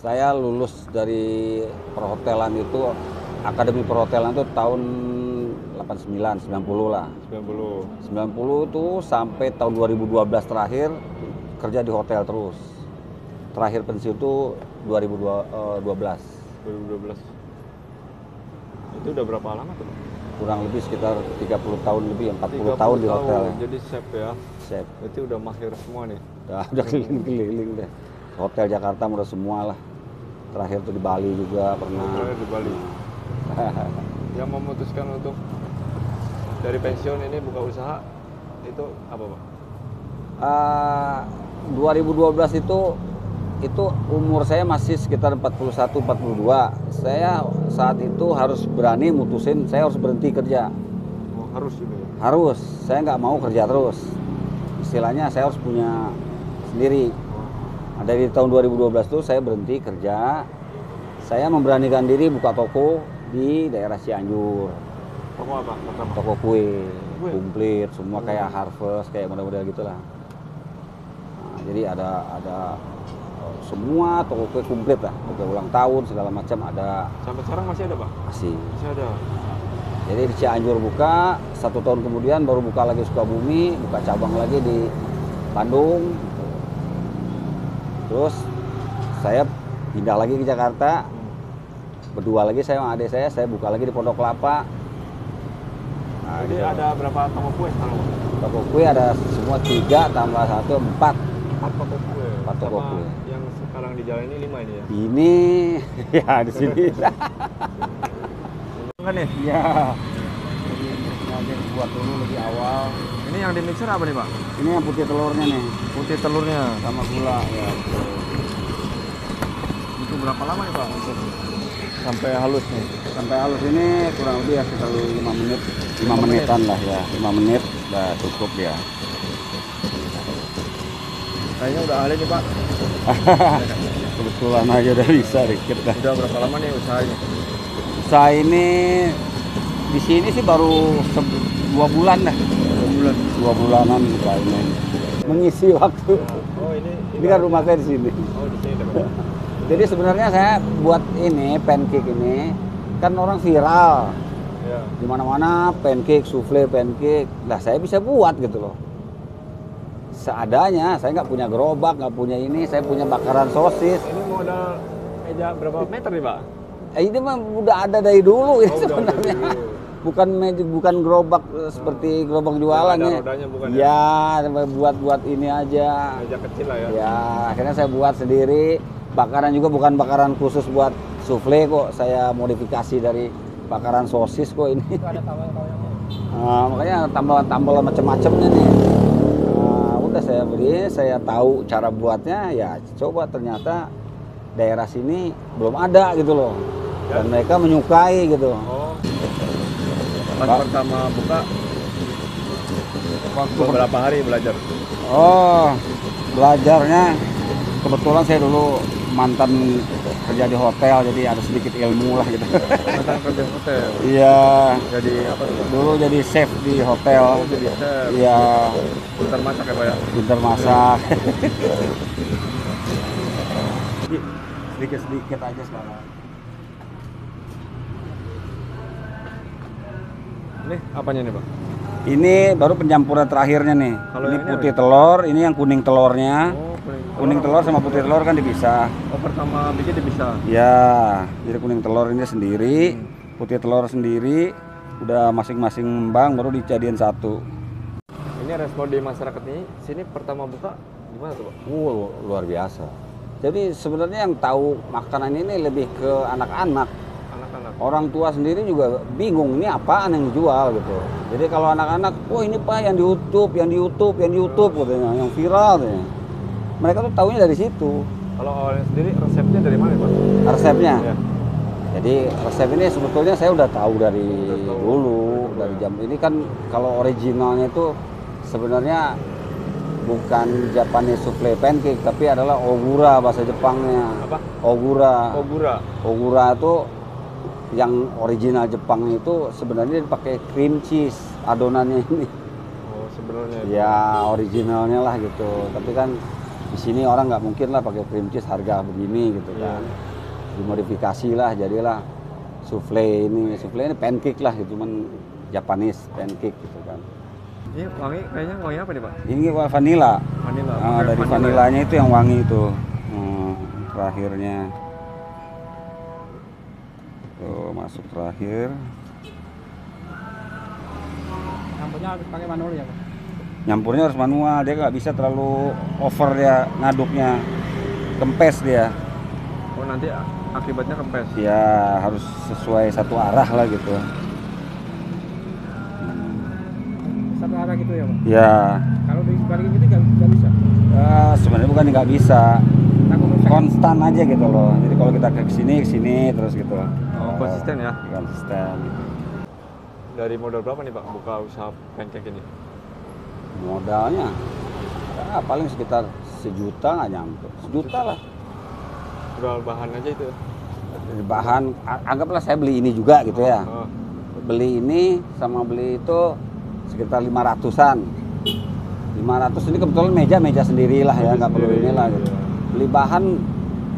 Saya lulus dari perhotelan itu, Akademi Perhotelan itu tahun 89, 90 lah. 90. 90 itu sampai tahun 2012 terakhir kerja di hotel terus. Terakhir pensiun itu 2012. 2012. Itu udah berapa lama tuh, Pak? Kurang lebih sekitar 30 tahun lebih, 40 30 tahun di hotel. Jadi chef ya. Chef. Berarti udah mahir semua nih. Udah keliling-keliling deh. Hotel Jakarta udah semua lah. Terakhir tuh di Bali juga pernah. Terakhir di Bali. Yang memutuskan untuk dari pensiun ini buka usaha itu apa, Pak? 2012 itu umur saya masih sekitar 41 42. Saya saat itu harus berani mutusin saya harus berhenti kerja. Oh, harus juga ya. Harus, saya nggak mau kerja terus. Istilahnya saya harus punya sendiri. Nah, dari tahun 2012 itu saya berhenti kerja. Saya memberanikan diri buka toko di daerah Cianjur. Toko apa? Pertama. Toko kue, komplit, semua kayak Harvest, kayak model-model gitulah. Nah, jadi ada semua toko kue komplit lah, kue ulang tahun segala macam ada. Sampai sekarang masih ada, Pak? Masih. Masih ada. Jadi di Cianjur buka, 1 tahun kemudian baru buka lagi Sukabumi, buka cabang lagi di Bandung. Terus saya pindah lagi ke Jakarta, berdua lagi saya sama adik saya buka lagi di Pondok Kelapa. Nah, Jadi gitu. ada berapa toko kue sekarang, Pak? Toko kue ada semua 3 tambah 1 4. 4 toko kue. 4 toko Sama kue. yang sekarang di jalan ini 5 ini ya? Ini ya di sini. Kan nih? Ya. Jadi sengaja buat dulu lebih awal. Ini yang di mixer apa nih, Pak? Ini yang putih telurnya nih, Putih telurnya. sama gula ya. Itu berapa lama nih, Pak, untuk sampai halus nih? Sampai halus ini kurang lebih ya sekitar 5 menit, 5 menitan lah ya, 5 menit udah cukup ya. Kayaknya udah ahli nih, Pak. Kebetulan aja udah bisa dikit dah. Udah berapa lama nih usahanya? Usaha ini di sini sih baru 2 bulan dah. 2 bulan. 2 bulanan usaha ini. Mengisi waktu. Oh, Ini kan rumah saya di sini. Oh, di sini, Pak. Jadi sebenarnya saya buat ini pancake ini kan orang viral. Ya. Di mana-mana pancake, souffle, pancake. Lah saya bisa buat gitu loh. Seadanya, saya nggak punya gerobak, nggak punya ini, saya punya bakaran sosis. Ini modal meja berapa meter nih, Pak? Ini mah udah ada dari dulu ini Oh, udah ada sebenarnya. dulu. Bukan gerobak seperti gerobak jualan ada ya. rodanya bukan Ya, buat ini aja. Meja kecil lah ya. Ya, akhirnya saya buat sendiri. Bakaran juga bukan bakaran khusus buat souffle kok, saya modifikasi dari bakaran sosis kok ini. Ada tawar-tawarnya. Nah, makanya tambahan macam-macamnya nih. Nah, udah saya beli, saya tahu cara buatnya, ya coba ternyata daerah sini belum ada gitu loh. Dan mereka menyukai gitu. Oh. Pas pertama buka waktu berapa hari belajar? Oh, belajarnya kebetulan saya dulu mantan kerja di hotel, jadi ada sedikit ilmu lah gitu. Mantan kerja hotel. Iya. Jadi apa tuh, Pak? Dulu jadi chef di hotel. Oh, jadi chef. Iya. Pintar masak ya, Pak ya? Pintar masak. Sedikit aja sekarang. Ini apanya nih, Pak? Ini baru pencampuran terakhirnya nih. Kalau Ini yang ini putih apa? telur, ini yang kuning telurnya. Oh, Kuning telur sama putih telur kan dipisah. Oh, pertama bikin dipisah. Ya, jadi kuning telur ini sendiri, putih telur sendiri, udah masing-masing ngembang baru dijadiin satu. Ini respon di masyarakat ini sini pertama buka gimana tuh, Pak? Luar biasa. Jadi sebenarnya yang tahu makanan ini lebih ke anak-anak. Anak-anak. Orang tua sendiri juga bingung ini apaan yang dijual gitu. Jadi kalau anak-anak, oh ini Pak yang di YouTube katanya, yang viral katanya. Mereka tuh taunya dari situ. Kalau awalnya sendiri resepnya dari mana, Pak? Resepnya. Ya. Jadi resep ini sebetulnya saya udah tahu dari tahu. dulu, dari jam ini kan kalau originalnya itu sebenarnya bukan Japanese souffle pancake tapi adalah ogura bahasa Jepangnya. Apa? Ogura. Ogura. Ogura itu yang original Jepang itu sebenarnya dipakai cream cheese adonannya ini. Oh, sebenarnya. Ya originalnya lah gitu. Tapi kan Di sini orang nggak mungkin lah pakai cream cheese harga begini gitu Iya. kan. Dimodifikasi lah, jadilah souffle ini pancake lah gitu, cuman Japanese pancake gitu kan. Ini wangi, kayaknya wangi apa nih Pak? Ini vanilla. Vanilla. Ah, Pakai dari vanilla ya? vanilanya itu yang wangi itu. Terakhirnya. Tuh, masuk terakhir. Campurnya harus pakai manual ya Pak? Nyampurnya harus manual, dia nggak bisa terlalu over dia ngaduknya. Kempes dia. Oh nanti akibatnya kempes. Ya harus sesuai satu arah lah gitu. Satu arah gitu ya Pak? Ya, Kalau dibalikin gitu nggak bisa? sebenarnya bukan nggak bisa. Takut rusak. Konstan aja gitu loh. Jadi kalau kita ke sini terus gitu. Oh, konsisten ya? Konsisten. Dari modal berapa nih Pak buka usaha pancake ini? Modalnya ya, paling sekitar 1 juta nggak nyampe. 1 juta lah. Jual bahan aja itu. Dari bahan, anggaplah saya beli ini juga gitu ya. Oh. Beli ini sama beli itu sekitar 500-an. 500 ini kebetulan meja sendirilah ya, nggak perlu Sendiri, inilah gitu. iya. Beli bahan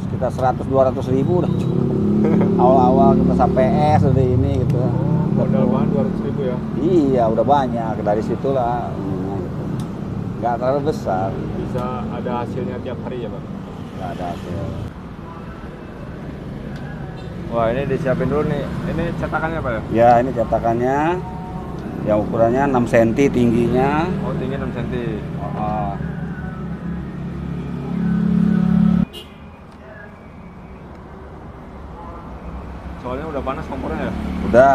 sekitar 100-200 ribu udah cukup. Awal-awal kita sampai es udah ini gitu. Modal bahan 200.000 ya? Iya, udah banyak dari situlah ininya gitu. Nggak terlalu besar, Bisa ada hasilnya tiap hari ya Pak? nggak ada hasil. Wah ini disiapin dulu nih. Ini cetakannya Pak ya? Ya, ini cetakannya yang ukurannya 6 cm tingginya. Oh tinggi 6 cm. Ah, Soalnya udah panas kompornya ya?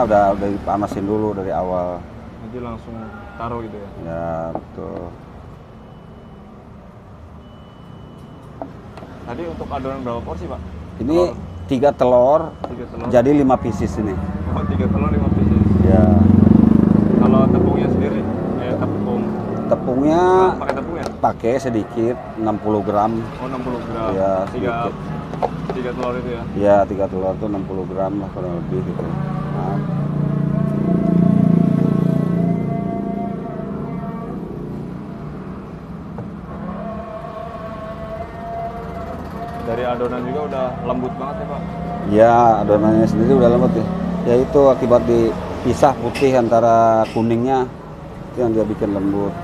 udah dipanasin dulu dari awal. Nanti langsung taruh gitu ya? Ya, betul. Tadi untuk adonan berapa porsi Pak? Ini 3 telur, 3 telur. jadi 5 pieces ini. Oh 3 telur 5 pieces. Ya, Kalau tepungnya sendiri? Tepung. tepungnya Pakai tepung ya? pakai sedikit 60 gram. Oh 60 gram. Iya, 3 sedikit. telur itu ya? Ya, 3 telur tuh 60 gram lah kurang lebih gitu. Nah, Dari adonan juga udah lembut banget ya Pak? ya, adonannya sendiri udah lembut ya. Ya itu akibat dipisah putih antara kuningnya, itu yang dia bikin lembut.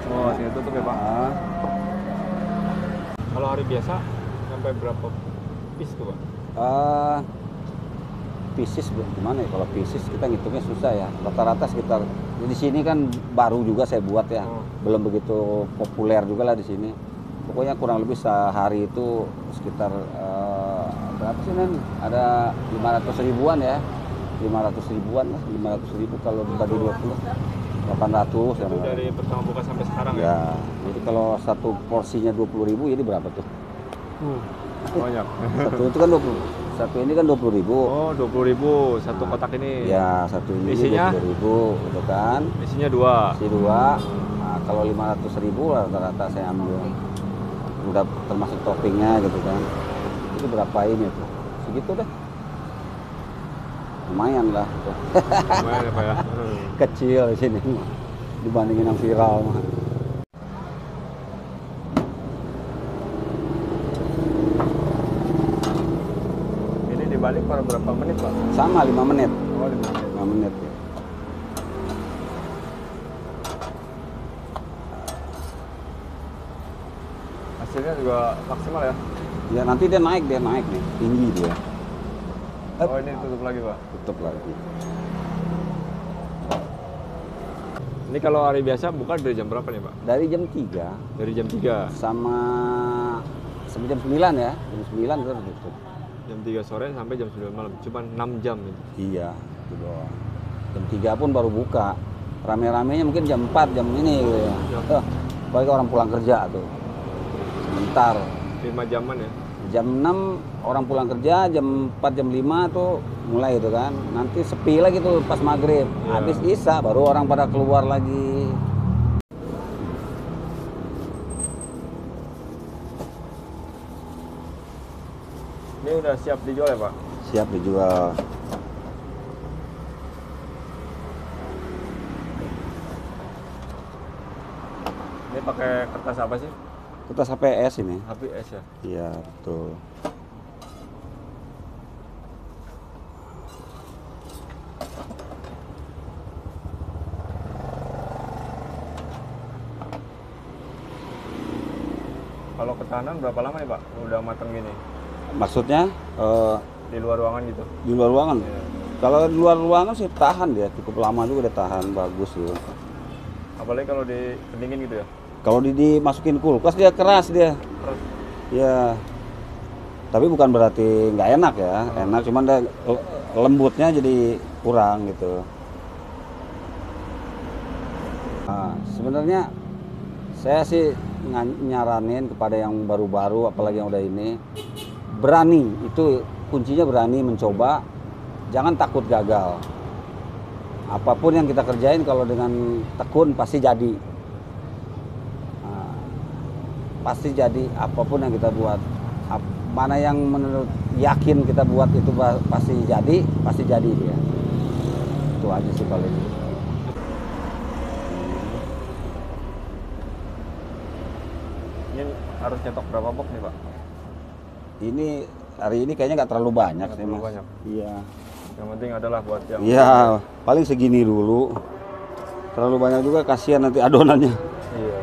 Oh sini tutup ya Pak? Nah, Kalau hari biasa sampai berapa piece tuh Pak? pieces gimana ya, kalau pieces kita ngitungnya susah ya, rata-rata sekitar di sini kan baru juga saya buat ya, Oh. belum begitu populer juga lah di sini. Pokoknya kurang lebih sehari itu sekitar berapa sih Nen? Ada 500 ribuan ya, 500 ribuan lah, 500 ribu kalau dibagi 20, 800 ya. Itu dari pertama buka sampai sekarang ya? Ya, jadi kalau satu porsinya 20 ribu, jadi berapa tuh? Banyak. Satu itu kan 20, satu ini kan 20 ribu. Oh 20.000 satu kotak ini. Ya, satu ini Isinya? 20 ribu, gitu kan. Isinya 2. Isi 2, nah, kalau 500 ribu rata-rata saya ambil. Udah termasuk toppingnya gitu kan. Itu berapa ini tuh? Segitu deh. Lumayan lah. Tuh. Lumayan ya Pak ya? Kecil di sini dibandingin yang viral mah. Ini dibalik per berapa menit Pak? Sama 5 menit. Oh 5 menit. 5 menit ya. Hasilnya juga maksimal ya? Ya nanti dia naik nih, tinggi dia. Oh ini tutup lagi Pak? Tutup lagi. Ini kalau hari biasa buka dari jam berapa nih Pak? Dari jam 3 Dari jam 3. sama sampai jam 9 ya. Jam 9 kita tutup. Jam 3 sore sampai jam 9 malam. Cuma 6 jam gitu. Iya, itu doang. Jam 3 pun baru buka. Rame-ramenya mungkin jam 4, jam ini gitu ya. Bagi orang pulang kerja tuh. Sebentar. 5 jaman ya? Jam 6 orang pulang kerja, jam 4, jam 5 tuh mulai itu kan. Nanti sepi lagi tuh pas maghrib. Iya. Habis isya baru orang pada keluar lagi. Ini udah siap dijual ya Pak? Siap dijual. pakai kertas apa sih? Kertas HPS ini. HPS ya. Iya, betul. Kalau ketahanan berapa lama ya Pak? Udah mateng gini? Maksudnya Di luar ruangan gitu? di luar ruangan. Iya. Kalau di luar ruangan sih tahan dia, cukup lama juga udah tahan, bagus gitu. Apalagi kalau dipendingin gitu ya? Kalau dimasukin kulkas dia keras dia. Terus Ya. Tapi bukan berarti nggak enak ya, enak cuman dia lembutnya jadi kurang gitu. Nah, sebenarnya saya sih nyaranin kepada yang baru-baru, apalagi yang udah ini, berani, itu kuncinya berani mencoba, jangan takut gagal. Apapun yang kita kerjain kalau dengan tekun pasti jadi. Nah, pasti jadi apapun yang kita buat. Mana yang menurut yakin kita buat itu pasti jadi dia. Itu aja sih paling. ini harus nyetok berapa box nih Pak? Ini hari ini kayaknya nggak terlalu banyak Nggak sih terlalu Mas. banyak. Iya. Yang penting adalah buat yang Iya, paling segini dulu. Terlalu banyak juga kasihan nanti adonannya. Iya.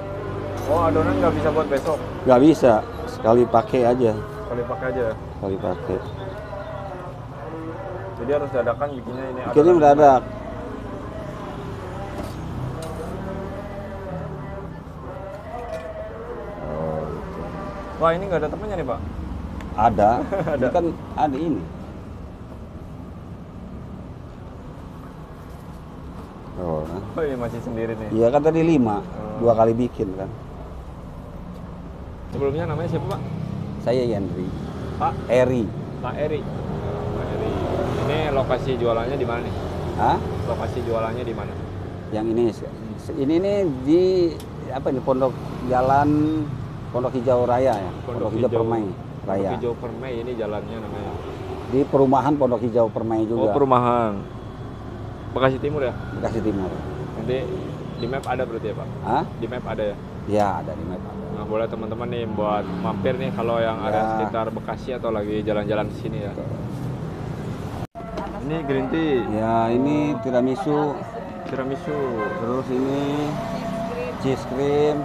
Oh adonan nggak bisa buat besok? Nggak bisa, sekali pakai aja. Sekali pakai aja ya? Sekali pakai. Jadi harus dadakan bikinnya ini Bikinnya adonan. mendadak. Wah ini nggak ada temennya nih Pak? Ada. Ada. Ini kan ada ini. Oh, nah. Oh iya masih sendiri nih. Iya kan tadi 5, Oh. 2 kali bikin kan. Sebelumnya namanya siapa Pak? Saya Yandri. Pak? Eri. Pak Eri. Pak Eri. Ini lokasi jualannya di mana nih? Hah? Lokasi jualannya di mana? Yang ini nih di apa ini Pondok Hijau Raya ya. Pondok Hijau Permai Raya. Pondok Hijau Permai ini jalannya namanya. Di perumahan Pondok Hijau Permai Oh juga. perumahan. Bekasi Timur ya? Bekasi Timur. Nanti di map ada berarti ya Pak? Hah? Di map ada ya? Ya, ada di map. Nah boleh teman-teman nih buat mampir nih kalau yang ada Ya. sekitar Bekasi atau lagi jalan-jalan di sini ya. Ini green tea, Ya, ini tiramisu, tiramisu, terus ini cheese cream.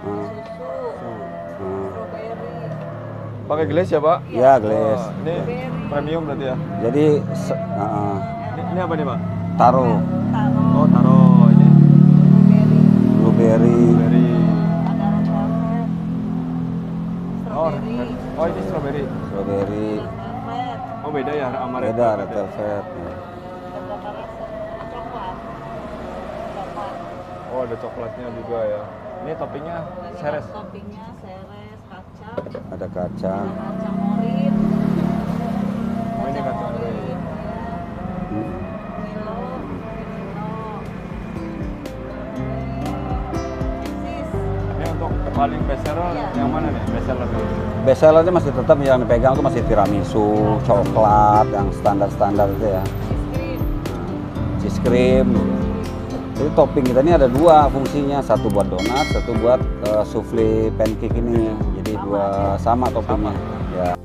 Hmm. Hmm. pakai gelas ya Pak? Ya, glass. Wah, ini premium berarti ya? Jadi Ini apa nih Pak? taro, Oh taro ini blueberry. dari oh ini strawberry. Strawberry. Oh beda ya sama red Beda, velvet red ya? velvet. Oh ada coklatnya juga ya. Ini toppingnya seres. Toppingnya seres, kacang, Ada kacang. kacang morit. Oh, ini kacang morit. ya. Hmm. Milo, Sis. Ini untuk paling best seller Iya. yang mana nih? Best seller dulu. Best sellernya masih tetap yang dipegang tuh masih tiramisu, coklat, yang standar-standar itu ya. Es krim. Cheese cream. Jadi topping kita ini ada 2 fungsinya, satu buat donat, satu buat souffle pancake ini. Jadi 2 sama toppingnya. Ya.